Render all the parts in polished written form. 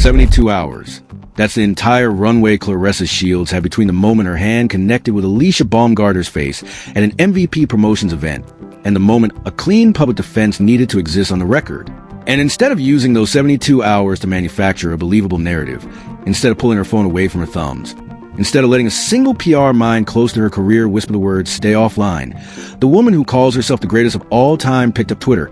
72 hours. That's the entire runway Claressa shields had between the moment her hand connected with Alycia Baumgardner's face at an MVP promotions event and the moment a clean public defense needed to exist on the record. And instead of using those 72 hours to manufacture a believable narrative, instead of pulling her phone away from her thumbs, instead of letting a single PR mind close to her career whisper the words, "Stay offline," the woman who calls herself the greatest of all time picked up Twitter,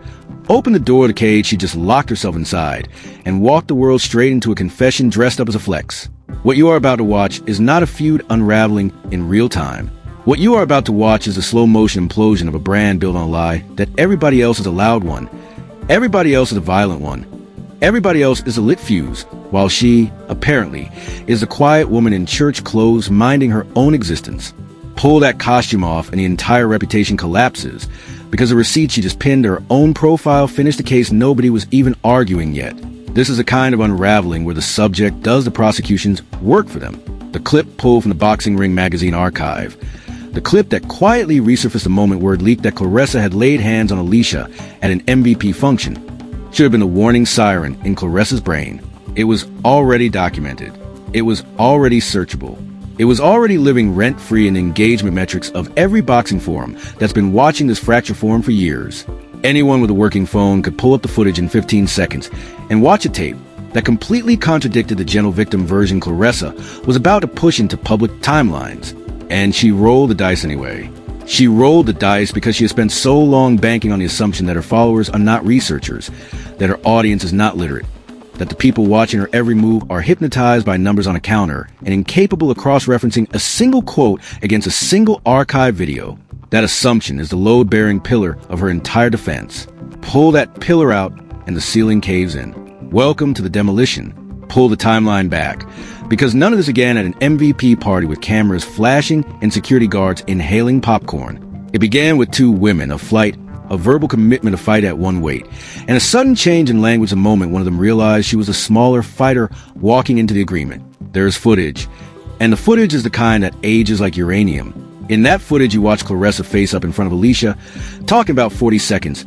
opened the door of the cage she just locked herself inside, and walked the world straight into a confession dressed up as a flex. What you are about to watch is not a feud unraveling in real time. What you are about to watch is a slow-motion implosion of a brand built on a lie that everybody else is a loud one, everybody else is a violent one, everybody else is a lit fuse, while she, apparently, is a quiet woman in church clothes minding her own existence. Pull that costume off and the entire reputation collapses, because the receipt she just pinned to her own profile finished the case nobody was even arguing yet. This is a kind of unraveling where the subject does the prosecution's work for them. The clip pulled from the Boxing Ring magazine archive. The clip that quietly resurfaced the moment word leaked that Claressa had laid hands on Alycia at an MVP function should have been a warning siren in Claressa's brain. It was already documented. It was already searchable. It was already living rent-free in the engagement metrics of every boxing forum that's been watching this fracture forum for years. Anyone with a working phone could pull up the footage in 15 seconds and watch a tape that completely contradicted the gentle victim version Claressa was about to push into public timelines. And she rolled the dice anyway. She rolled the dice because she has spent so long banking on the assumption that her followers are not researchers, that her audience is not literate, that the people watching her every move are hypnotized by numbers on a counter and incapable of cross-referencing a single quote against a single archive video. That assumption is the load-bearing pillar of her entire defense. Pull that pillar out and the ceiling caves in. Welcome to the demolition. Pull the timeline back. Because none of this began at an MVP party with cameras flashing and security guards inhaling popcorn. It began with two women, a flight, a verbal commitment to fight at one weight, and a sudden change in language the moment one of them realized she was a smaller fighter walking into the agreement. There is footage, and the footage is the kind that ages like uranium. In that footage, you watch Claressa face up in front of Alycia, talking about 40 seconds,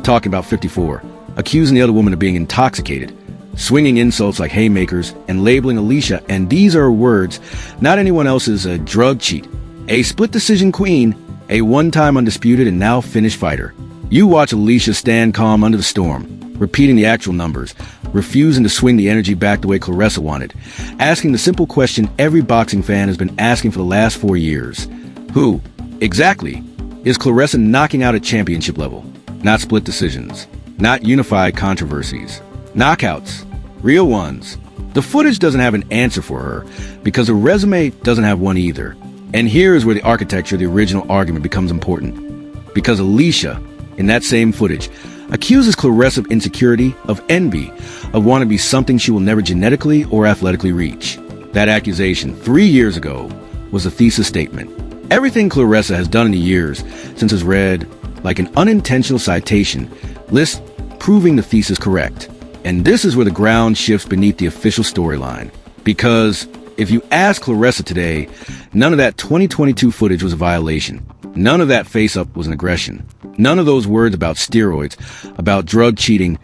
talking about 54, accusing the other woman of being intoxicated, swinging insults like haymakers, and labeling Alycia, and these are her words, not anyone else's, a drug cheat, a split-decision queen, a one-time undisputed and now finished fighter. You watch Alycia stand calm under the storm, repeating the actual numbers, refusing to swing the energy back the way Claressa wanted, asking the simple question every boxing fan has been asking for the last 4 years. Who, exactly, is Claressa knocking out at championship level? Not split decisions, not unified controversies. Knockouts, real ones. The footage doesn't have an answer for her because the resume doesn't have one either. And here is where the architecture of the original argument becomes important. Because Alycia, in that same footage, accuses Claressa of insecurity, of envy, of wanting to be something she will never genetically or athletically reach. That accusation, 3 years ago, was a thesis statement. Everything Claressa has done in the years since has read like an unintentional citation list proving the thesis correct. And this is where the ground shifts beneath the official storyline. Because if you ask Claressa today, none of that 2022 footage was a violation. None of that face-up was an aggression. None of those words about steroids, about drug cheating,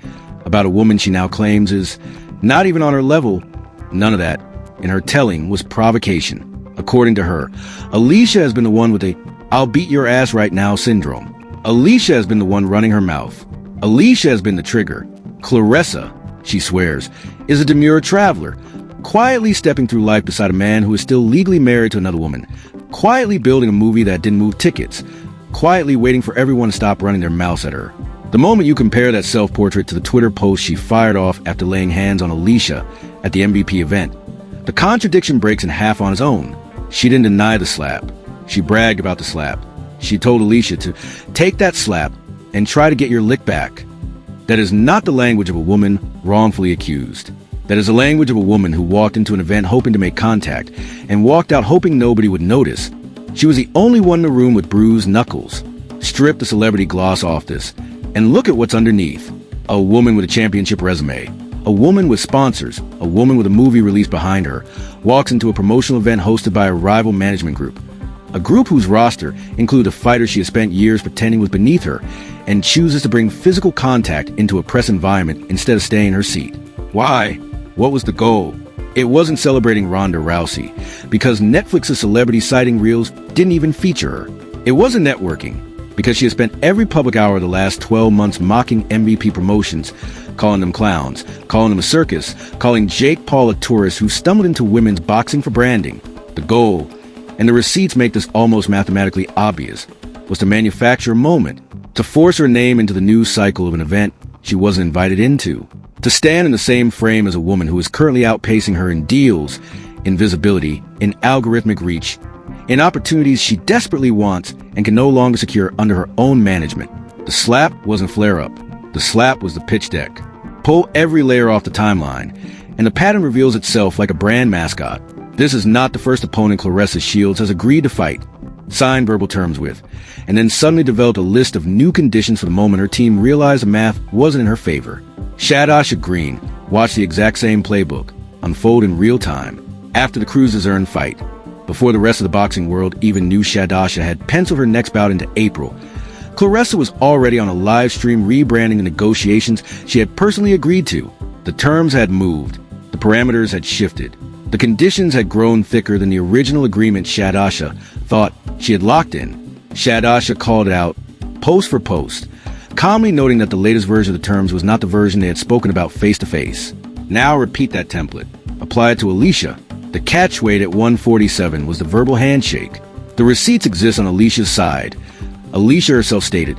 about a woman she now claims is not even on her level. None of that, in her telling, was provocation. According to her, Alycia has been the one with a "I'll beat your ass right now" syndrome. Alycia has been the one running her mouth. Alycia has been the trigger. Claressa, she swears, is a demure traveler, quietly stepping through life beside a man who is still legally married to another woman, quietly building a movie that didn't move tickets, quietly waiting for everyone to stop running their mouths at her. The moment you compare that self-portrait to the Twitter post she fired off after laying hands on Alycia at the MVP event, the contradiction breaks in half on its own. She didn't deny the slap. She bragged about the slap. She told Alycia to take that slap and try to get your lick back. That is not the language of a woman wrongfully accused. That is the language of a woman who walked into an event hoping to make contact and walked out hoping nobody would notice. She was the only one in the room with bruised knuckles. Strip the celebrity gloss off this, and look at what's underneath. A woman with a championship resume. A woman with sponsors. A woman with a movie release behind her walks into a promotional event hosted by a rival management group. A group whose roster included a fighter she has spent years pretending was beneath her and chooses to bring physical contact into a press environment instead of staying in her seat. Why? What was the goal? It wasn't celebrating Ronda Rousey, because Netflix's celebrity sighting reels didn't even feature her. It wasn't networking, because she had spent every public hour of the last 12 months mocking MVP promotions, calling them clowns, calling them a circus, calling Jake Paul a tourist who stumbled into women's boxing for branding. The goal, and the receipts make this almost mathematically obvious, was to manufacture a moment, to force her name into the news cycle of an event she wasn't invited into, to stand in the same frame as a woman who is currently outpacing her in deals, in visibility, in algorithmic reach, in opportunities she desperately wants and can no longer secure under her own management. The slap wasn't flare-up. The slap was the pitch deck. Pull every layer off the timeline, and the pattern reveals itself like a brand mascot. This is not the first opponent Claressa Shields has agreed to fight, signed verbal terms with, and then suddenly developed a list of new conditions for the moment her team realized the math wasn't in her favor. Alycia Green watched the exact same playbook unfold in real time after the Cruises earned fight. Before the rest of the boxing world even knew Alycia had penciled her next bout into April, Claressa was already on a live stream rebranding the negotiations she had personally agreed to. The terms had moved. The parameters had shifted. The conditions had grown thicker than the original agreement Alycia thought she had locked in. Alycia called it out, post for post, calmly noting that the latest version of the terms was not the version they had spoken about face-to-face. Now repeat that template. Apply it to Alycia. The catch weight at 147 was the verbal handshake. The receipts exist on Alicia's side. Alycia herself stated,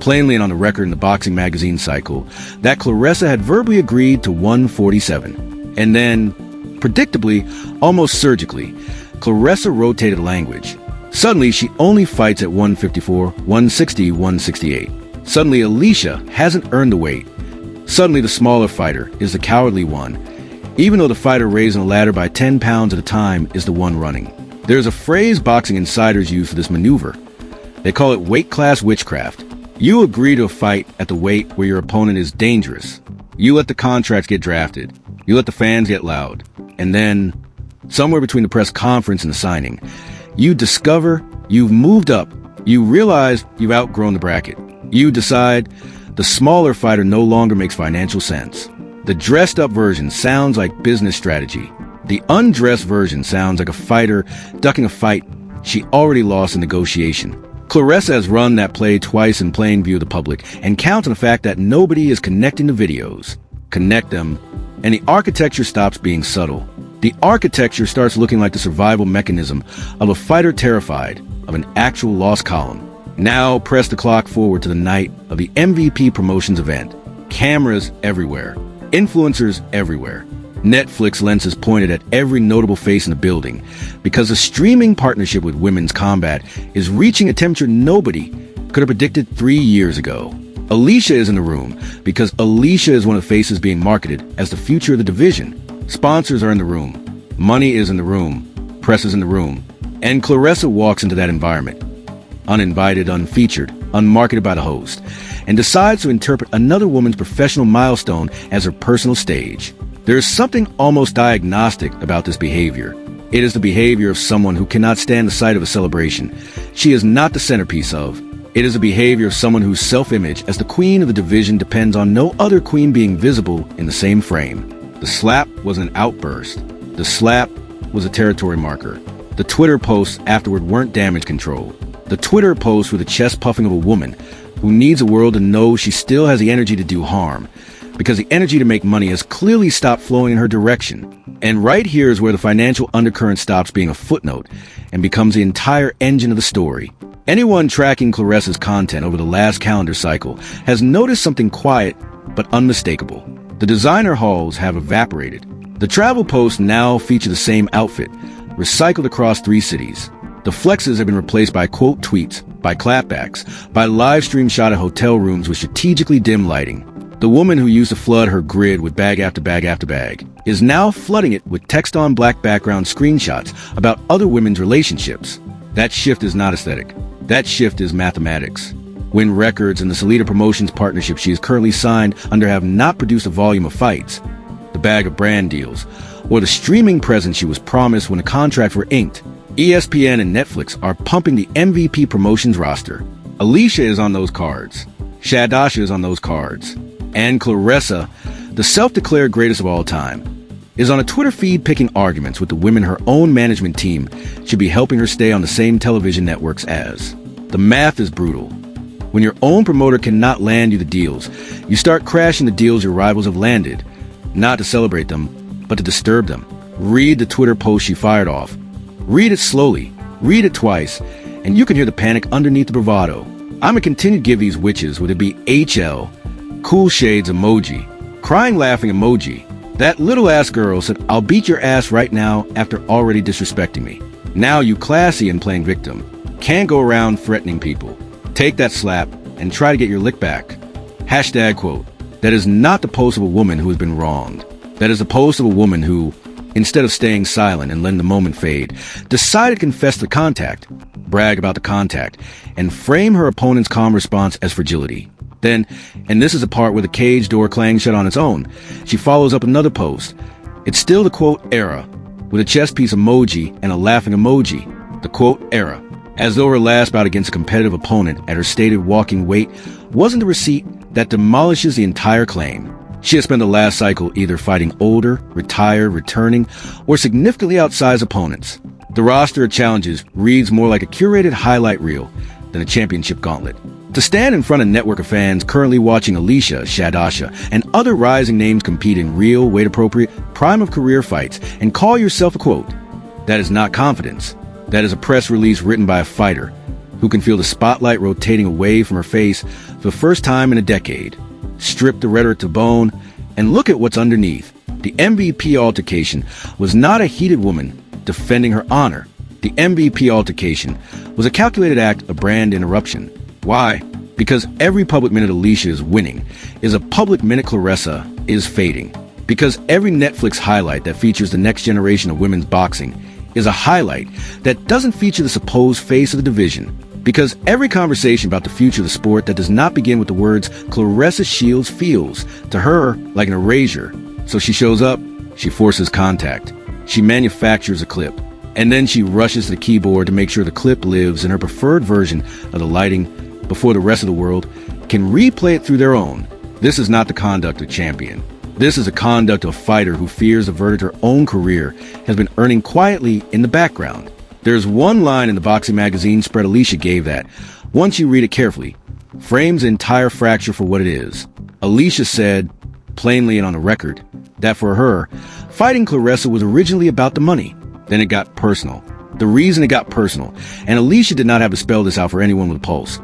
plainly and on the record in the boxing magazine cycle, that Claressa had verbally agreed to 147. And then, predictably, almost surgically, Claressa rotated language. Suddenly, she only fights at 154, 160, 168. Suddenly, Alycia hasn't earned the weight. Suddenly, the smaller fighter is the cowardly one, even though the fighter raising the ladder by 10 pounds at a time is the one running. There's a phrase boxing insiders use for this maneuver. They call it weight class witchcraft. You agree to a fight at the weight where your opponent is dangerous. You let the contracts get drafted. You let the fans get loud. And then, somewhere between the press conference and the signing, you discover you've moved up. You realize you've outgrown the bracket. You decide the smaller fighter no longer makes financial sense. The dressed up version sounds like business strategy. The undressed version sounds like a fighter ducking a fight she already lost in negotiation. Claressa has run that play twice in plain view of the public and counts on the fact that nobody is connecting the videos. Connect them, and the architecture stops being subtle. The architecture starts looking like the survival mechanism of a fighter terrified of an actual lost column. Now press the clock forward to the night of the MVP promotions event. Cameras everywhere. Influencers everywhere. Netflix lenses pointed at every notable face in the building, because a streaming partnership with Women's Combat is reaching a temperature nobody could have predicted 3 years ago. Alycia is in the room because Alycia is one of the faces being marketed as the future of the division. Sponsors are in the room. Money is in the room. Press is in the room. And Claressa walks into that environment, uninvited, unfeatured, unmarketed by the host, and decides to interpret another woman's professional milestone as her personal stage. There is something almost diagnostic about this behavior. It is the behavior of someone who cannot stand the sight of a celebration she is not the centerpiece of. It is the behavior of someone whose self-image as the queen of the division depends on no other queen being visible in the same frame. The slap was an outburst. The slap was a territory marker. The Twitter posts afterward weren't damage control. The Twitter posts were the chest puffing of a woman who needs the world to know she still has the energy to do harm, because the energy to make money has clearly stopped flowing in her direction. And right here is where the financial undercurrent stops being a footnote and becomes the entire engine of the story. Anyone tracking Claressa's content over the last calendar cycle has noticed something quiet but unmistakable. The designer hauls have evaporated. The travel posts now feature the same outfit, recycled across 3 cities. The flexes have been replaced by quote tweets, by clapbacks, by live stream shot of hotel rooms with strategically dim lighting. The woman who used to flood her grid with bag after bag after bag is now flooding it with text-on-black background screenshots about other women's relationships. That shift is not aesthetic. That shift is mathematics. Win Records and the Salida Promotions partnership she is currently signed under have not produced a volume of fights, the bag of brand deals, or the streaming presence she was promised when the contracts were inked. ESPN and Netflix are pumping the MVP Promotions roster. Alycia is on those cards. Alycia is on those cards. And Claressa, the self-declared greatest of all time, is on a Twitter feed picking arguments with the women her own management team should be helping her stay on the same television networks as. The math is brutal. When your own promoter cannot land you the deals, you start crashing the deals your rivals have landed, not to celebrate them, but to disturb them. Read the Twitter post she fired off. Read it slowly, read it twice, and you can hear the panic underneath the bravado. I'ma continue to give these witches, whether it be HL, cool shades emoji, crying laughing emoji. That little ass girl said, "I'll beat your ass right now," after already disrespecting me. Now you classy and playing victim. Can't go around threatening people. Take that slap and try to get your lick back. Hashtag quote. That is not the post of a woman who has been wronged. That is the post of a woman who, instead of staying silent and letting the moment fade, decided to confess the contact, brag about the contact, and frame her opponent's calm response as fragility. Then, and this is the part where the cage door clangs shut on its own, she follows up another post. It's still the quote era, with a chess piece emoji and a laughing emoji. The quote era, as though her last bout against a competitive opponent at her stated walking weight wasn't the receipt that demolishes the entire claim. She has spent the last cycle either fighting older, retired, returning, or significantly outsized opponents. The roster of challenges reads more like a curated highlight reel than a championship gauntlet. To stand in front of a network of fans currently watching Alycia, Shadasha, and other rising names compete in real, weight-appropriate, prime-of-career fights and call yourself a quote, that is not confidence. That is a press release written by a fighter who can feel the spotlight rotating away from her face for the first time in a decade. Strip the rhetoric to bone and look at what's underneath. The MVP altercation was not a heated woman defending her honor. The MVP altercation was a calculated act of brand interruption. Why? Because every public minute Alycia is winning is a public minute Claressa is fading. Because every Netflix highlight that features the next generation of women's boxing is a highlight that doesn't feature the supposed face of the division. Because every conversation about the future of the sport that does not begin with the words Claressa Shields feels to her like an erasure. So she shows up, she forces contact, she manufactures a clip, and then she rushes to the keyboard to make sure the clip lives in her preferred version of the lighting before the rest of the world can replay it through their own. This is not the conduct of a champion. This is the conduct of a fighter who fears the verdict her own career has been earning quietly in the background. There's one line in the boxing magazine spread Alycia gave that, once you read it carefully, frames the entire fracture for what it is. Alycia said, plainly and on the record, that for her, fighting Claressa was originally about the money. Then it got personal. The reason it got personal, and Alycia did not have to spell this out for anyone with a pulse,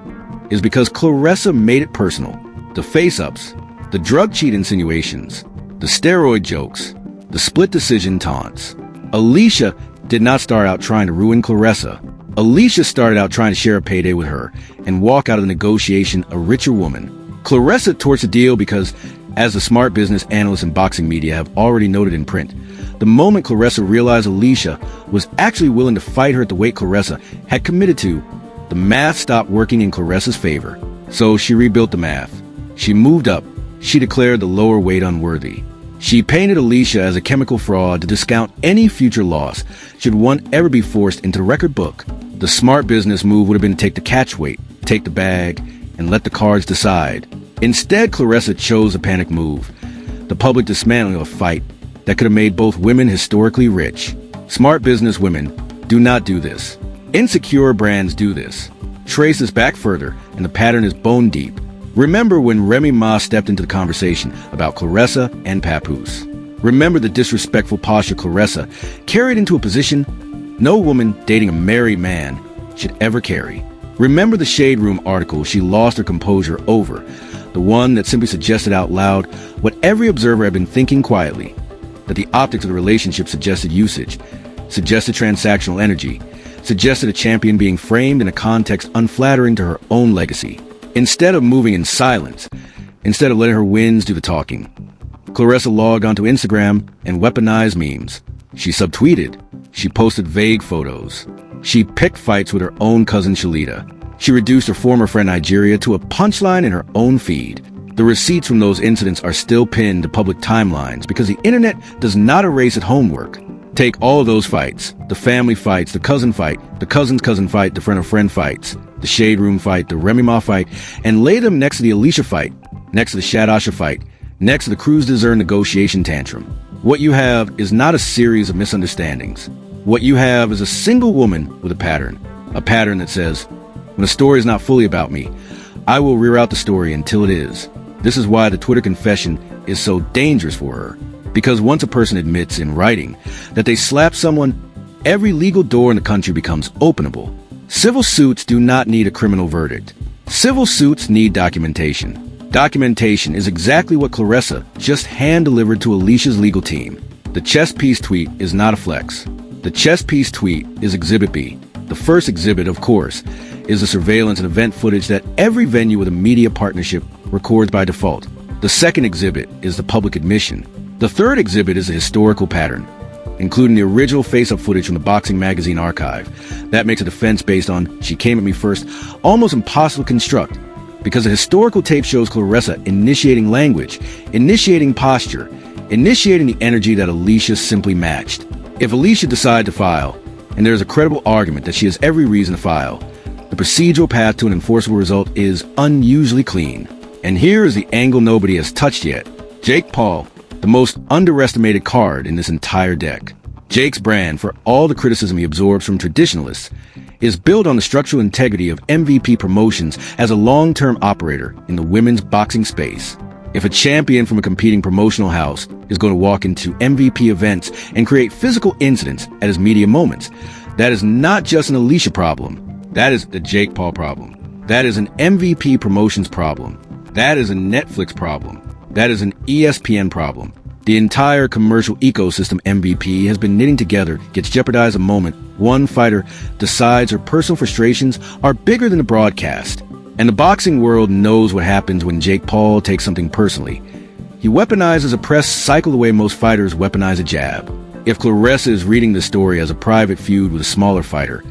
is because Claressa made it personal. The face-ups, the drug cheat insinuations, the steroid jokes, the split decision taunts. Alycia did not start out trying to ruin Claressa. Alycia started out trying to share a payday with her and walk out of the negotiation a richer woman. Claressa torched the deal because, as the smart business analysts and boxing media have already noted in print, the moment Claressa realized Alycia was actually willing to fight her at the weight Claressa had committed to, the math stopped working in Claressa's favor. So she rebuilt the math. She moved up. She declared the lower weight unworthy. She painted Alycia as a chemical fraud to discount any future loss should one ever be forced into the record book. The smart business move would have been to take the catch weight, take the bag, and let the cards decide. Instead, Claressa chose a panic move, the public dismantling of a fight that could have made both women historically rich. Smart business women do not do this. Insecure brands do this. Trace this back further, and the pattern is bone deep. Remember when Remy Ma stepped into the conversation about Claressa and Papoose. Remember the disrespectful posture Claressa carried into a position no woman dating a married man should ever carry. Remember the Shade Room article she lost her composure over, the one that simply suggested out loud what every observer had been thinking quietly, that the optics of the relationship suggested usage, suggested transactional energy, suggested a champion being framed in a context unflattering to her own legacy. Instead of moving in silence, instead of letting her wins do the talking, Claressa logged onto Instagram and weaponized memes. She subtweeted. She posted vague photos. She picked fights with her own cousin Shalita. She reduced her former friend Nigeria to a punchline in her own feed. The receipts from those incidents are still pinned to public timelines because the internet does not erase its homework. Take all of those fights, the family fights, the cousin fight, the cousin's cousin fight, the friend of friend fights, the Shade Room fight, the Remy Ma fight, and lay them next to the Alycia fight, next to the Shadasha fight, Next, the cruise dessert negotiation tantrum. What you have is not a series of misunderstandings. What you have is a single woman with a pattern that says, when a story is not fully about me, I will reroute the story until it is. This is why the Twitter confession is so dangerous for her. Because once a person admits in writing that they slapped someone, every legal door in the country becomes openable. Civil suits do not need a criminal verdict. Civil suits need documentation. Documentation is exactly what Claressa just hand-delivered to Alycia's legal team. The chess piece tweet is not a flex. The chess piece tweet is Exhibit B. The first exhibit, of course, is the surveillance and event footage that every venue with a media partnership records by default. The second exhibit is the public admission. The third exhibit is a historical pattern, including the original face-up footage from the Boxing Magazine archive. That makes a defense based on "she came at me first" almost impossible to construct, because the historical tape shows Claressa initiating language, initiating posture, initiating the energy that Alycia simply matched. If Alycia decided to file, and there is a credible argument that she has every reason to file, the procedural path to an enforceable result is unusually clean. And here is the angle nobody has touched yet. Jake Paul, the most underestimated card in this entire deck. Jake's brand, for all the criticism he absorbs from traditionalists, is built on the structural integrity of MVP Promotions as a long-term operator in the women's boxing space. If a champion from a competing promotional house is going to walk into MVP events and create physical incidents at his media moments, that is not just an Alycia problem. That is a Jake Paul problem. That is an MVP Promotions problem. That is a Netflix problem. That is an ESPN problem. The entire commercial ecosystem MVP has been knitting together gets jeopardized the moment one fighter decides her personal frustrations are bigger than the broadcast. And the boxing world knows what happens when Jake Paul takes something personally. He weaponizes a press cycle the way most fighters weaponize a jab. If Claressa is reading the story as a private feud with a smaller fighter,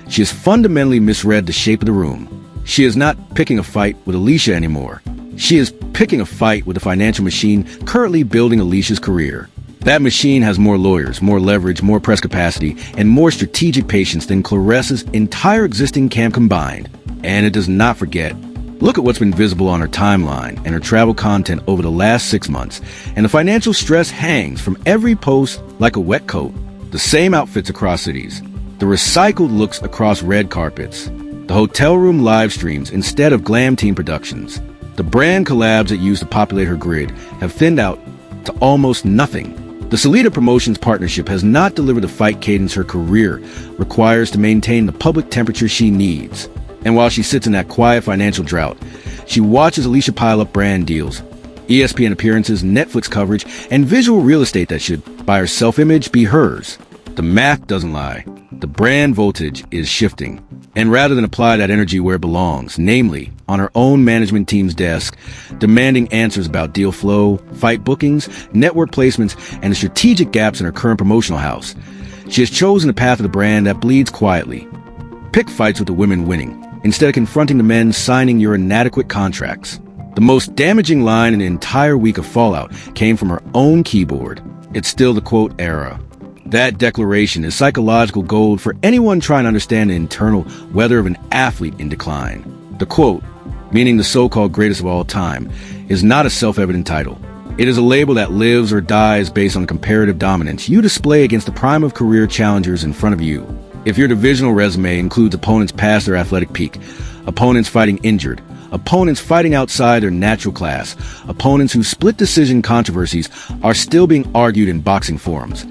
she has fundamentally misread the shape of the room. She is not picking a fight with Alycia anymore. She is picking a fight with the financial machine currently building Alicia's career. That machine has more lawyers, more leverage, more press capacity, and more strategic patience than Claressa's entire existing camp combined. And it does not forget. Look at what's been visible on her timeline and her travel content over the last 6 months, and the financial stress hangs from every post like a wet coat. The same outfits across cities, the recycled looks across red carpets, the hotel room live streams instead of glam team productions. The brand collabs that used to populate her grid have thinned out to almost nothing. The Salida Promotions partnership has not delivered the fight cadence her career requires to maintain the public temperature she needs. And while she sits in that quiet financial drought, she watches Alycia pile up brand deals, ESPN appearances, Netflix coverage, and visual real estate that should, by her self-image, be hers. The math doesn't lie. The brand voltage is shifting. And rather than apply that energy where it belongs, namely, on her own management team's desk, demanding answers about deal flow, fight bookings, network placements, and the strategic gaps in her current promotional house, she has chosen the path of the brand that bleeds quietly. Pick fights with the women winning, instead of confronting the men signing your inadequate contracts. The most damaging line in the entire week of fallout came from her own keyboard. It's still the quote era. That declaration is psychological gold for anyone trying to understand the internal weather of an athlete in decline. The quote, meaning the so-called greatest of all time, is not a self-evident title. It is a label that lives or dies based on the comparative dominance you display against the prime of career challengers in front of you. If your divisional resume includes opponents past their athletic peak, opponents fighting injured, opponents fighting outside their natural class, opponents whose split-decision controversies are still being argued in boxing forums,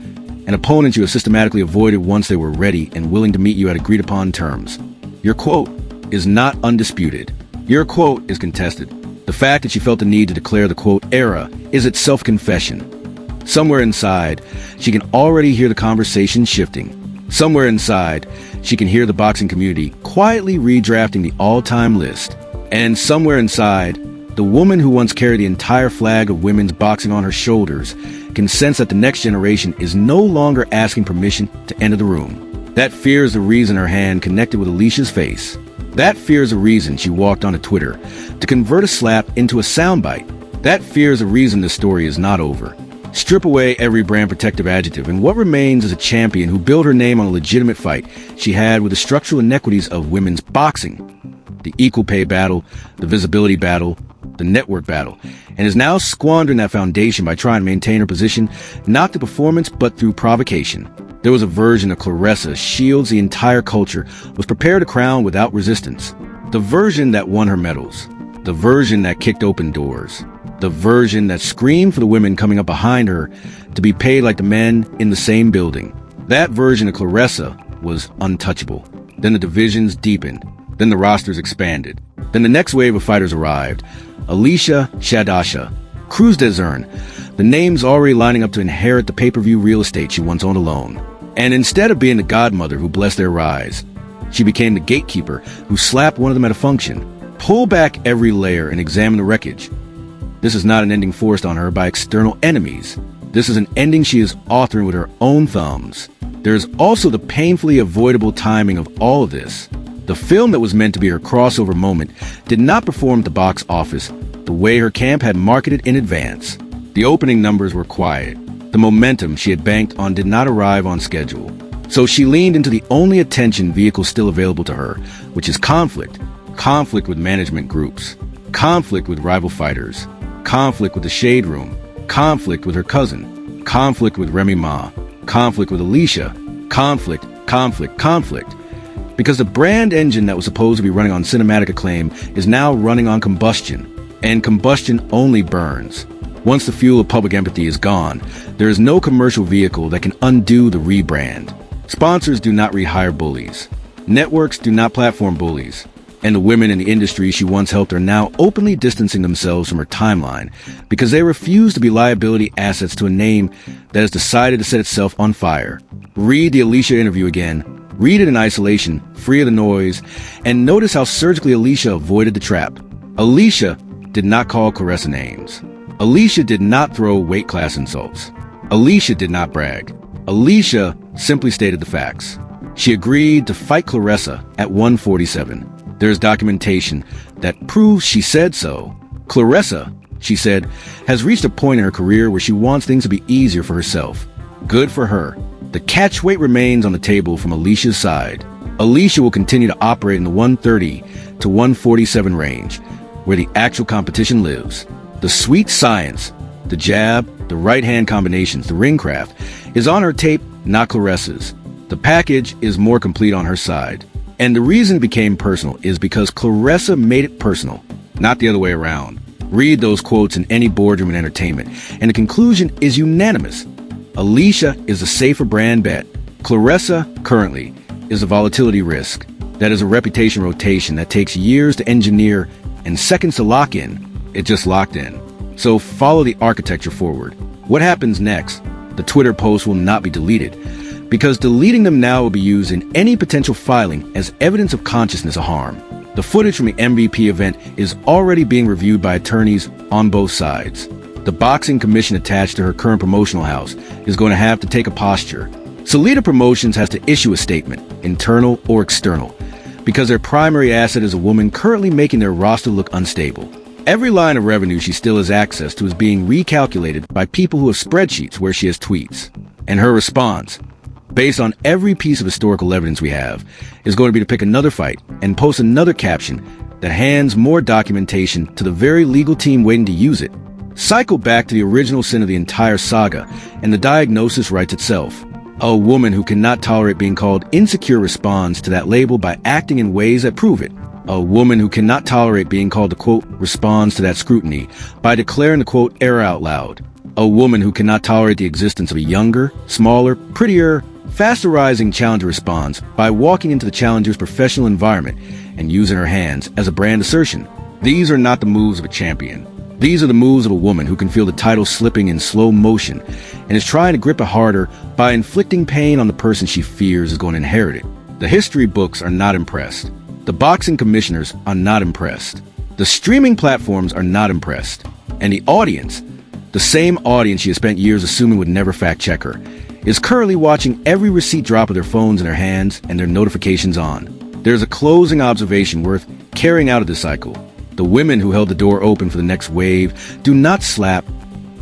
and opponents you have systematically avoided once they were ready and willing to meet you at agreed-upon terms, your quote is not undisputed. Your quote is contested. The fact that she felt the need to declare the quote era is its self-confession. Somewhere inside, she can already hear the conversation shifting. Somewhere inside, she can hear the boxing community quietly redrafting the all-time list. And somewhere inside, the woman who once carried the entire flag of women's boxing on her shoulders can sense that the next generation is no longer asking permission to enter the room. That fear is the reason her hand connected with Alicia's face. That fear is the reason she walked onto Twitter to convert a slap into a soundbite. That fear is the reason this story is not over. Strip away every brand protective adjective, and what remains is a champion who built her name on a legitimate fight she had with the structural inequities of women's boxing. the equal pay battle, the visibility battle, the network battle, and is now squandering that foundation by trying to maintain her position, not through performance, but through provocation. There was a version of Claressa Shields the entire culture was prepared to crown without resistance. The version that won her medals. The version that kicked open doors. The version that screamed for the women coming up behind her to be paid like the men in the same building. That version of Claressa was untouchable. Then the divisions deepened. Then the rosters expanded. Then the next wave of fighters arrived. Alycia Baumgardner, Cruz Desern, the names already lining up to inherit the pay-per-view real estate she once owned alone. And instead of being the godmother who blessed their rise, she became the gatekeeper who slapped one of them at a function. Pull back every layer and examine the wreckage. This is not an ending forced on her by external enemies. This is an ending she is authoring with her own thumbs. There is also the painfully avoidable timing of all of this. The film that was meant to be her crossover moment did not perform at the box office the way her camp had marketed in advance. The opening numbers were quiet. The momentum she had banked on did not arrive on schedule. So she leaned into the only attention vehicle still available to her, which is conflict. Conflict with management groups. Conflict with rival fighters. Conflict with the Shade Room. Conflict with her cousin. Conflict with Remy Ma. Conflict with Alycia. Conflict. Because the brand engine that was supposed to be running on cinematic acclaim is now running on combustion. And combustion only burns. Once the fuel of public empathy is gone, there is no commercial vehicle that can undo the rebrand. Sponsors do not rehire bullies. Networks do not platform bullies. And the women in the industry she once helped are now openly distancing themselves from her timeline because they refuse to be liability assets to a name that has decided to set itself on fire. Read the Alycia interview again. Read it in isolation, free of the noise, and notice how surgically Alycia avoided the trap. Alycia did not call Claressa names. Alycia did not throw weight class insults. Alycia did not brag. Alycia simply stated the facts. She agreed to fight Claressa at 147. There is documentation that proves she said so. Claressa, she said, has reached a point in her career where she wants things to be easier for herself. Good for her. The catch weight remains on the table from Alycia's side. Alycia will continue to operate in the 130 to 147 range, where the actual competition lives. The sweet science, the jab, the right-hand combinations, the ring craft, is on her tape, not Claressa's. The package is more complete on her side. And the reason it became personal is because Claressa made it personal, not the other way around. Read those quotes in any boardroom in entertainment, and the conclusion is unanimous. Alycia is a safer brand bet. Claressa, currently, is a volatility risk. That is a reputation rotation that takes years to engineer and seconds to lock in. It just locked in. So follow the architecture forward. What happens next? The Twitter posts will not be deleted, because deleting them now will be used in any potential filing as evidence of consciousness of harm. The footage from the MVP event is already being reviewed by attorneys on both sides. The boxing commission attached to her current promotional house is going to have to take a posture. Salida Promotions has to issue a statement, internal or external, because their primary asset is a woman currently making their roster look unstable. Every line of revenue she still has access to is being recalculated by people who have spreadsheets where she has tweets. And her response, based on every piece of historical evidence we have, is going to be to pick another fight and post another caption that hands more documentation to the very legal team waiting to use it. Cycle back to the original sin of the entire saga, and the diagnosis writes itself. A woman who cannot tolerate being called insecure responds to that label by acting in ways that prove it. A woman who cannot tolerate being called the quote responds to that scrutiny by declaring the quote error out loud. A woman who cannot tolerate the existence of a younger, smaller, prettier, faster rising challenger responds by walking into the challenger's professional environment and using her hands as a brand assertion. These are not the moves of a champion. These are the moves of a woman who can feel the title slipping in slow motion and is trying to grip it harder by inflicting pain on the person she fears is going to inherit it. The history books are not impressed. The boxing commissioners are not impressed. The streaming platforms are not impressed. And the audience, the same audience she has spent years assuming would never fact-check her, is currently watching every receipt drop of their phones in their hands and their notifications on. There's a closing observation worth carrying out of this cycle. The women who held the door open for the next wave do not slap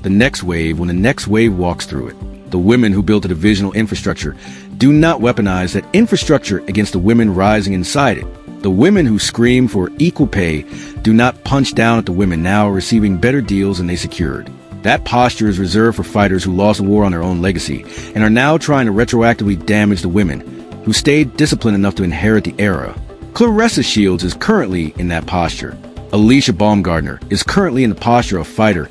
the next wave when the next wave walks through it. The women who built a divisional infrastructure do not weaponize that infrastructure against the women rising inside it. The women who scream for equal pay do not punch down at the women now receiving better deals than they secured. That posture is reserved for fighters who lost a war on their own legacy and are now trying to retroactively damage the women who stayed disciplined enough to inherit the era. Claressa Shields is currently in that posture. Alycia Baumgardner is currently in the posture of fighter,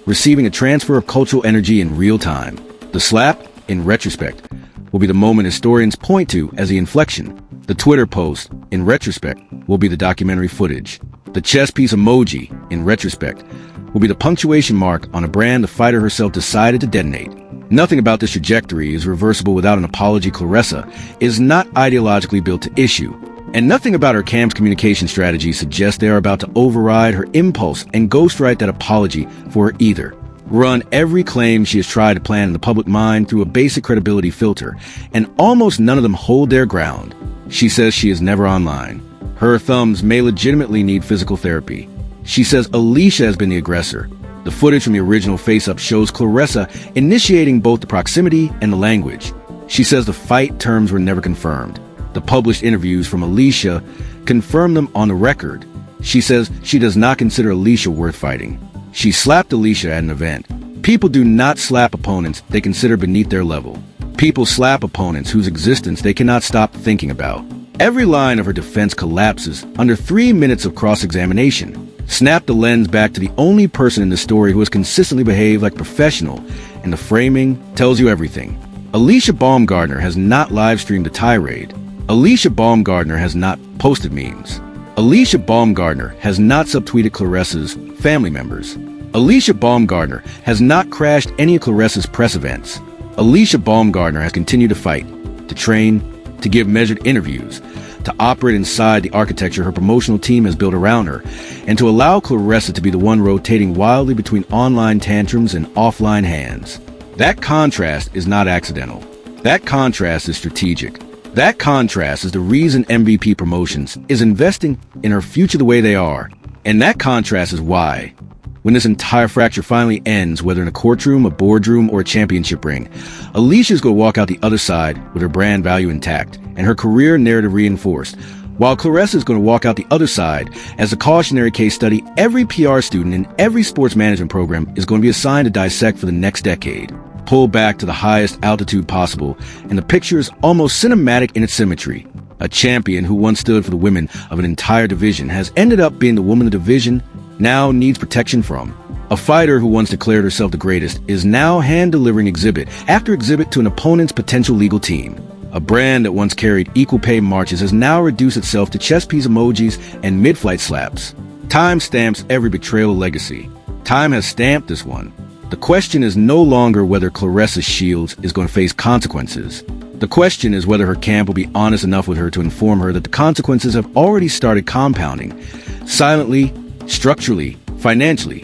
receiving a transfer of cultural energy in real time. The slap, in retrospect, will be the moment historians point to as the inflection. The Twitter post, in retrospect, will be the documentary footage. The chess piece emoji, in retrospect, will be the punctuation mark on a brand the fighter herself decided to detonate. Nothing about this trajectory is reversible without an apology. Claressa is not ideologically built to issue, and nothing about her camp's communication strategy suggests they are about to override her impulse and ghostwrite that apology for her either. Run every claim she has tried to plant in the public mind through a basic credibility filter, and almost none of them hold their ground. She says she is never online. Her thumbs may legitimately need physical therapy. She says Alycia has been the aggressor. The footage from the original face-up shows Claressa initiating both the proximity and the language. She says the fight terms were never confirmed. The published interviews from Alycia confirm them on the record. She says she does not consider Alycia worth fighting. She slapped Alycia at an event. People do not slap opponents they consider beneath their level. People slap opponents whose existence they cannot stop thinking about. Every line of her defense collapses under 3 minutes of cross-examination. Snap the lens back to the only person in the story who has consistently behaved like a professional, and the framing tells you everything. Alycia Baumgardner has not live-streamed a tirade. Alycia Baumgardner has not posted memes. Alycia Baumgardner has not subtweeted Claressa's family members. Alycia Baumgardner has not crashed any of Claressa's press events. Alycia Baumgardner has continued to fight, to train, to give measured interviews, to operate inside the architecture her promotional team has built around her, and to allow Claressa to be the one rotating wildly between online tantrums and offline hands. That contrast is not accidental. That contrast is strategic. That contrast is the reason MVP Promotions is investing in her future the way they are. And that contrast is why, when this entire fracture finally ends, whether in a courtroom, a boardroom, or a championship ring, Alycia's going to walk out the other side with her brand value intact and her career narrative reinforced, while Claressa is going to walk out the other side as a cautionary case study every PR student in every sports management program is going to be assigned to dissect for the next decade. Pull back to the highest altitude possible, and the picture is almost cinematic in its symmetry. A champion who once stood for the women of an entire division has ended up being the woman the division now needs protection from. A fighter who once declared herself the greatest is now hand-delivering exhibit after exhibit to an opponent's potential legal team. A brand that once carried equal pay marches has now reduced itself to chess piece emojis and mid-flight slaps. Time stamps every betrayal legacy. Time has stamped this one. The question is no longer whether Claressa Shields is going to face consequences. The question is whether her camp will be honest enough with her to inform her that the consequences have already started compounding, silently, structurally, financially,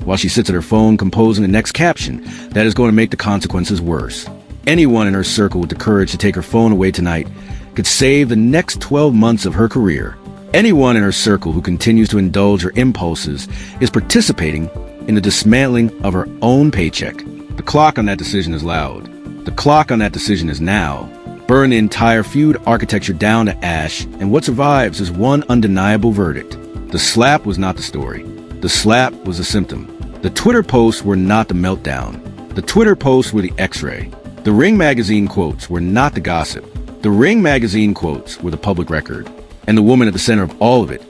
while she sits at her phone composing the next caption that is going to make the consequences worse. Anyone in her circle with the courage to take her phone away tonight could save the next 12 months of her career. Anyone in her circle who continues to indulge her impulses is participating in the dismantling of her own paycheck. The clock on that decision is loud. The clock on that decision is now. Burn the entire feud architecture down to ash, and what survives is one undeniable verdict. The slap was not the story. The slap was a symptom. The Twitter posts were not the meltdown. The Twitter posts were the X-ray. The Ring magazine quotes were not the gossip. The Ring magazine quotes were the public record. And the woman at the center of all of it,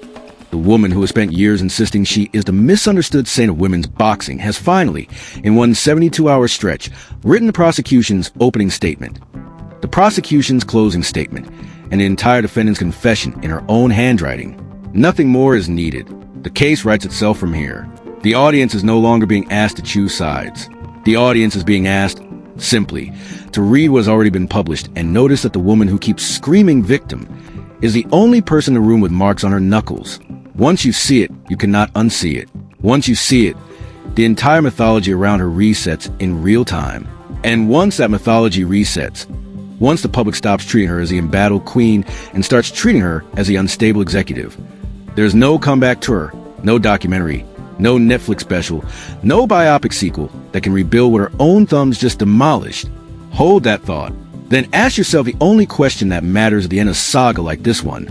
the woman who has spent years insisting she is the misunderstood saint of women's boxing, has finally, in one 72-hour stretch, written the prosecution's opening statement, the prosecution's closing statement, and the entire defendant's confession in her own handwriting. Nothing more is needed. The case writes itself from here. The audience is no longer being asked to choose sides. The audience is being asked, simply, to read what has already been published and notice that the woman who keeps screaming victim is the only person in the room with marks on her knuckles. Once you see it, you cannot unsee it. Once you see it, the entire mythology around her resets in real time. And once that mythology resets, once the public stops treating her as the embattled queen and starts treating her as the unstable executive, there's no comeback tour, no documentary, no Netflix special, no biopic sequel that can rebuild what her own thumbs just demolished. Hold that thought. Then ask yourself the only question that matters at the end of a saga like this one.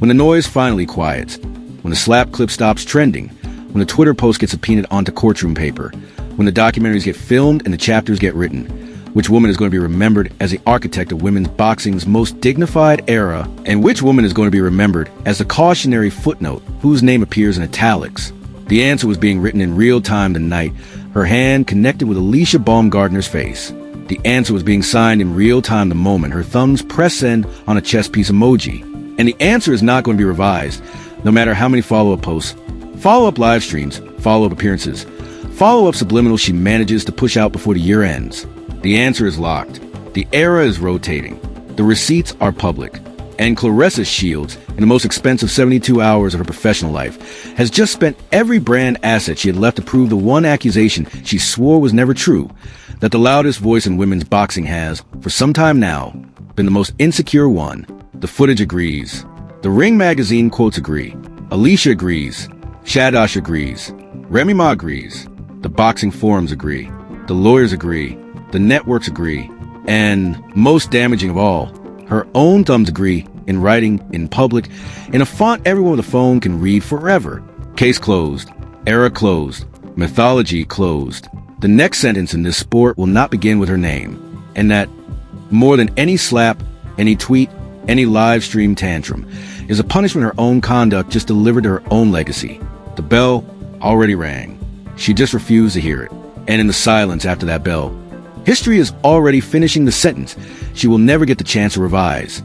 When the noise finally quiets, when the slap clip stops trending, when the Twitter post gets subpoenaed onto courtroom paper, when the documentaries get filmed and the chapters get written, which woman is going to be remembered as the architect of women's boxing's most dignified era, and which woman is going to be remembered as the cautionary footnote whose name appears in italics? The answer was being written in real time the night her hand connected with Alycia Baumgardner's face. The answer was being signed in real time the moment her thumbs press send on a chess piece emoji. And the answer is not going to be revised, no matter how many follow-up posts, follow-up live streams, follow-up appearances, follow-up subliminals she manages to push out before the year ends. The answer is locked. The era is rotating. The receipts are public. And Claressa Shields, in the most expensive 72 hours of her professional life, has just spent every brand asset she had left to prove the one accusation she swore was never true, that the loudest voice in women's boxing has, for some time now, been the most insecure one. The footage agrees. The Ring magazine quotes agree. Alycia agrees. Shadash agrees. Remy Ma agrees. The boxing forums agree. The lawyers agree. The networks agree, and most damaging of all, her own thumbs agree in writing in public in a font everyone with a phone can read forever. Case closed. Era closed. Mythology closed. The next sentence in this sport will not begin with her name, and that, more than any slap, any tweet, any live stream tantrum, is a punishment her own conduct just delivered to her own legacy. The bell already rang. She just refused to hear it, and in the silence after that bell, history is already finishing the sentence she will never get the chance to revise.